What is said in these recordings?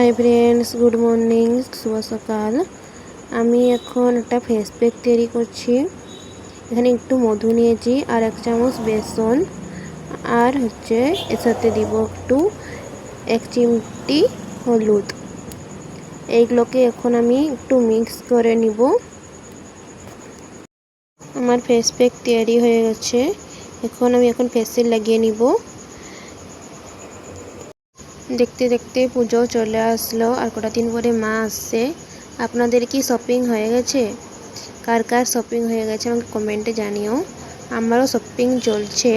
Hi friends, good morning, শুভ সকাল। আমি এখন একটা ফেস প্যাক তৈরি করছি। এখানে একটু মধু নিয়েছি আর 1 চামচ বেসন, আর এর সাথে দিব একটু 1 চিমটি হলুদ। এইগুলোকে এখন আমি একটু মিক্স করে নিব। আমার ফেস প্যাক তৈরি হয়ে গেছে। আমি ফেসে লাগিয়ে নিব। দেখতে দেখতে পুজো চলে আসলো, আর কটা দিন পরে মা আসছে। আপনাদের কি শপিং হয়ে গেছে? কার কার শপিং হয়ে গেছে আমাকে কমেন্টে জানিও। আমারও শপিং চলছে,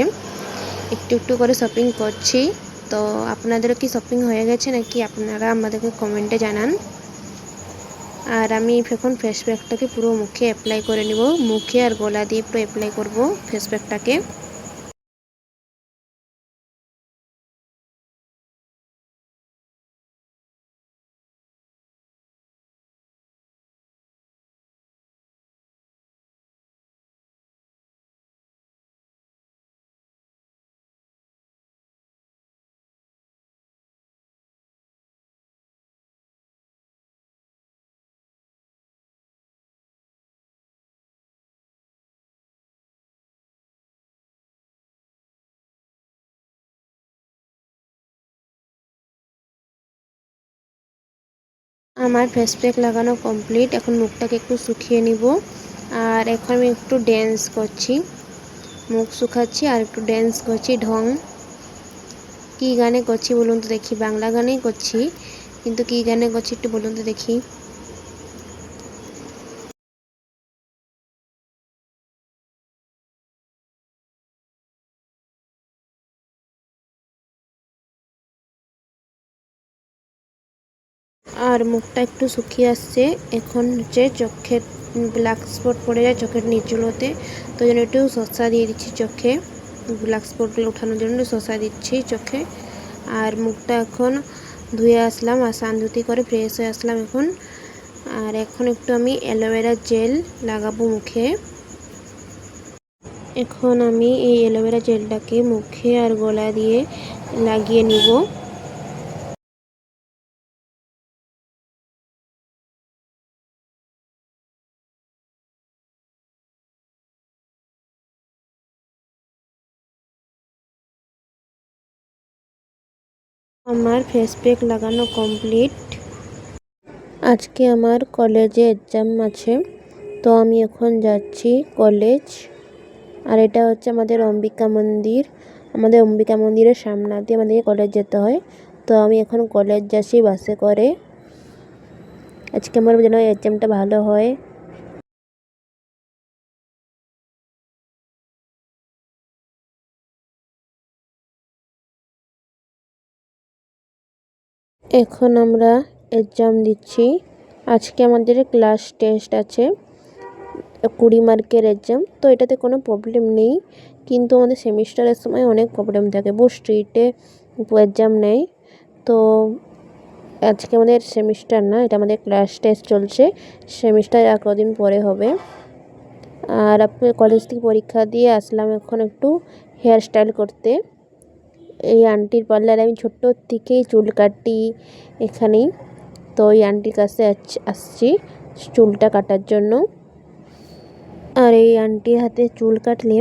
একটু একটু করে শপিং করছি। তো আপনাদেরও কি শপিং হয়ে গেছে নাকি আপনারা আমাদেরকে কমেন্টে জানান। আর আমি এখন ফেস প্যাকটাকে পুরো মুখে অ্যাপ্লাই করে নিব। মুখে আর গলা দিয়ে পুরো অ্যাপ্লাই করব ফেস প্যাকটাকে। আমার ফেস প্যাক লাগানো কমপ্লিট। এখন মুখটাকে একটু শুকিয়ে নিব। আর এখন আমি একটু ড্যান্স করছি, মুখ শুকাচ্ছি আর একটু ড্যান্স করছি। ঢং কি গানে করছি বলুন তো দেখি? বাংলা গানেই করছি, কিন্তু কি গানে করছি একটু বলুন তো দেখি। আর মুখটা একটু শুকিয়ে আসছে। এখন চোখের ব্ল্যাক স্পট পড়ে যায় চোখের নিচগুলোতে, তো জন্য একটু শসা দিয়ে দিচ্ছি চোখে। ব্ল্যাক স্পটগুলো ওঠানোর জন্য শসা দিচ্ছি চোখে। আর মুখটা এখন ধুয়ে আসলাম, আর স্নান-ধুতি করে ফ্রেশ হয়ে আসলাম এখন। আর এখন একটু আমি অ্যালোভেরা জেল লাগাবো মুখে। এখন আমি এই অ্যালোভেরা জেলটাকে মুখে আর গলা দিয়ে লাগিয়ে নিব। আমার ফেস প্যাক লাগানো কমপ্লিট। আজকে আমার কলেজে এক্সাম আছে, তো আমি এখন যাচ্ছি কলেজ। আর এটা আমাদের অম্বিকা মন্দির। আমাদের অম্বিকা মন্দিরের সামনে দিয়ে আমাদেরকে কলেজ যেতে হয়। তো আমি এখন কলেজ যাচ্ছি বাসে করে। আজকে আমার যেন এক্সামটা ভালো হয়। এখন আমরা এক্সাম দিচ্ছি। আজকে আমাদের ক্লাস টেস্ট আছে, 20 মার্কের এক্সাম। তো এটাতে কোনো প্রবলেম নেই, কিন্তু আমাদের সেমিস্টারের সময় অনেক প্রবলেম থাকে, বহু স্ট্রিক্টে এক্সাম নেয়। তো আজকে আমাদের সেমিস্টার না, এটা আমাদের ক্লাস টেস্ট চলছে। সেমিস্টার আর কদিন পরে হবে। আর কলেজ থেকে পরীক্ষা দিয়ে আসলাম এখন একটু হেয়ার স্টাইল করতে। এই আন্টির পার্লারে আমি ছোট্ট থেকেই চুল কাটি এখানেই। তো এই আন্টির কাছে আসছি চুলটা কাটার জন্য। আর এই আন্টির হাতে চুল কাটলে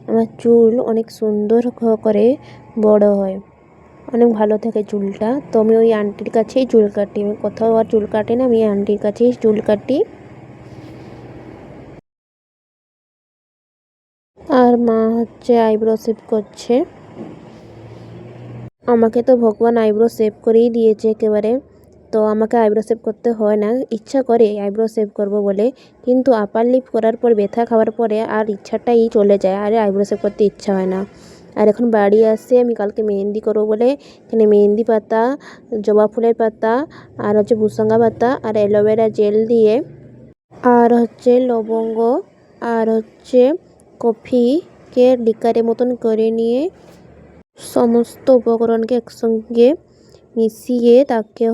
আমার চুল অনেক সুন্দর করে বড় হয়, অনেক ভালো থাকে চুলটা। তো আমি ওই আন্টির কাছেই চুল কাটি, আমি কোথাও আর চুল কাটি না, আমি আন্টির কাছেই চুল কাটি। আর মা আইব্রো শেভ করছে। আমাকে তো ভগবান আইব্রো শেভ করেই দিয়েছে একেবারে। তো আমাকে আইব্রো শেভ করতে হয় না, ইচ্ছা করে আইব্রো শেভ করব বলে, কিন্তু আপার লিপ করার পর ব্যথা খাওয়ার পরে আর ইচ্ছাটাই চলে যায়, আর আইব্রো শেভ করতে ইচ্ছা হয় না। আর এখন বাড়ি আসে আমি কালকে মেহেন্দি করবো বলে এখানে মেহেন্দি পাতা, জবা ফুলের পাতা, আর ভুসঙ্গা পাতা, আর অ্যালোভেরা জেল দিয়ে, আর লবঙ্গ, আর কফিকে লিকারের মতন করে নিয়ে সমস্ত উপকরণকে একসঙ্গে মিশিয়ে তাকে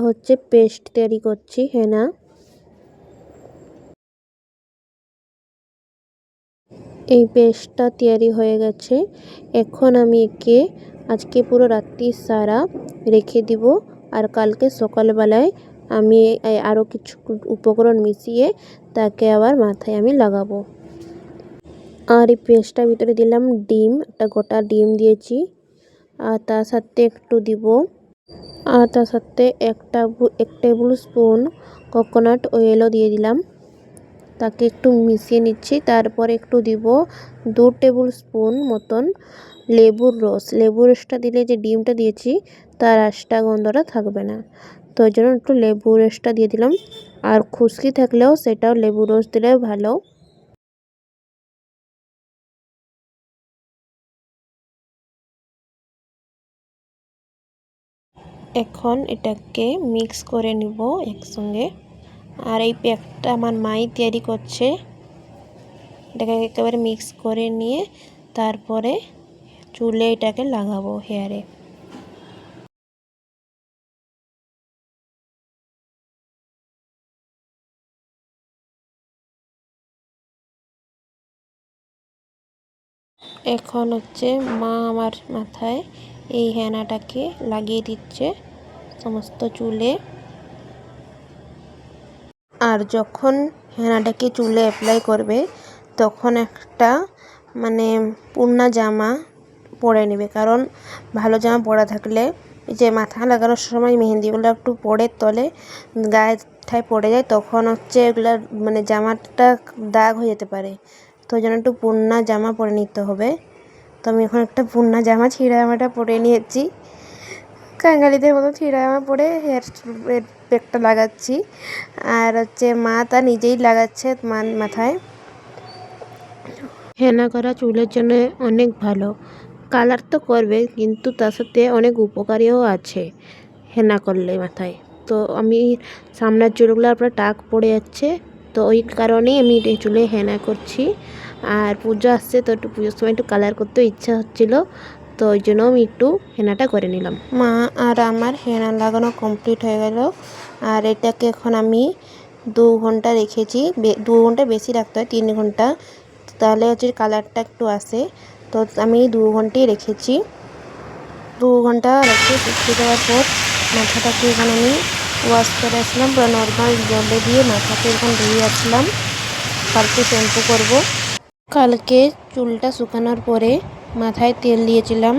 পেস্ট তৈরি করছি হেনা। এই পেস্টটা তৈরি হয়ে গেছে। এখন আমি একে আজকে পুরো রাত্রি সারা রেখে দিব আর কালকে সকালবেলায় আমি আরও কিছু উপকরণ মিশিয়ে তাকে আবার মাথায় আমি লাগাবো। আর এই পেস্টটার ভিতরে দিলাম ডিম, একটা গোটা ডিম দিয়েছি। আর তার সাথে একটু দিব, আর তার সাথে এক টেবিল স্পুন কোকোনাট অয়েলও দিয়ে দিলাম। তাকে একটু মিশিয়ে নিচ্ছি। তারপরে একটু দিব 2 টেবিল স্পুন মতন লেবুর রস। লেবুর রসটা দিলে যে ডিমটা দিয়েছি তার রসটা গন্ধটা থাকবে না, তো ওই জন্য একটু লেবুর রসটা দিয়ে দিলাম। আর খুশকি থাকলেও সেটাও লেবুর রস দিলে ভালো। এখন এটাকে মিক্স করে নিব একসঙ্গে। আর এই প্যাকটা আমার মাই তৈরি করছে। এটাকে একেবারে মিক্স করে নিয়ে তারপরে চুলে এটাকে লাগাবো হেয়ারে। এখন হচ্ছে মা আমার মাথায় এই হেনাটাকে লাগিয়ে দিচ্ছে সমস্ত চুলে। আর যখন হেনাটাকে চুলে অ্যাপ্লাই করবে তখন একটা পূর্ণা জামা পরে নেবে, কারণ ভালো জামা পরা থাকলে যে মাথা লাগানোর সময় মেহেন্দিগুলো একটু পড়ে তলে গায়ে ঠায় পড়ে যায়, তখন হচ্ছে এগুলো জামাটা দাগ হয়ে যেতে পারে। তো ওই জন্য একটু পূর্ণা জামা পরে নিতে হবে। তো আমি এখন একটা পূর্ণা জামা, ছিঁড়া জামাটা পরে নিয়েছি। কাঙালিদের মতো ছিঁড়া জামা পরে হেয়ার প্যাকটা লাগাচ্ছি। আর হচ্ছে মা তা নিজেই লাগাচ্ছে মাথায়। হেনা করা চুলের জন্য অনেক ভালো। কালার তো করবে, কিন্তু তার সাথে অনেক উপকারীও আছে হেনা করলে মাথায়। তো আমি সামনের চুলগুলো আপনার টাক পড়ে যাচ্ছে, তো ওই কারণেই আমি চুলে হেনা করছি। আর পুজো আসছে, তো একটু পুজোর সময় একটু কালার করতে ইচ্ছা হচ্ছিল, তো ওই জন্য আমি একটু হেনাটা করে নিলাম। মা আর আমার হেনা লাগানো কমপ্লিট হয়ে গেল। আর এটাকে এখন আমি 2 ঘন্টা রেখেছি। 2 ঘন্টা বেশি রাখতে হয়, 3 ঘন্টা, তাহলে হচ্ছে কালারটা একটু আসে। তো আমি 2 ঘন্টাই রেখেছি। 2 ঘন্টা রেখে শুকিয়ে দেওয়ার পর মাথাটাকে এখন আমি ওয়াশ করে আসলাম। পুরো নর্মাল জলে দিয়ে মাথাকে এখন ধুয়ে আসলাম। কালকে শ্যাম্পু করব। কালকে চুলটা শুকানোর পরে মাথায় তেল দিয়েছিলাম।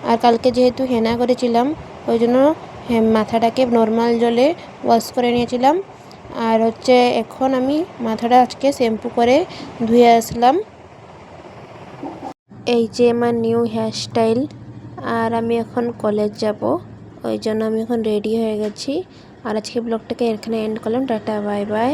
আর কালকে যেহেতু হেনা করেছিলাম ওই জন্য মাথাটাকে নর্মাল জলে ওয়াশ করে নিয়েছিলাম। আর হচ্ছে এখন আমি মাথাটা আজকে শ্যাম্পু করে ধুয়ে আসলাম। এই যে আমার নিউ হেয়ারস্টাইল। আর আমি এখন কলেজ যাব, ওই জন্য আমি এখন রেডি হয়ে গেছি। আর আজকে ব্লগটাকে এখানে এন্ড করলাম। Tata, bye bye.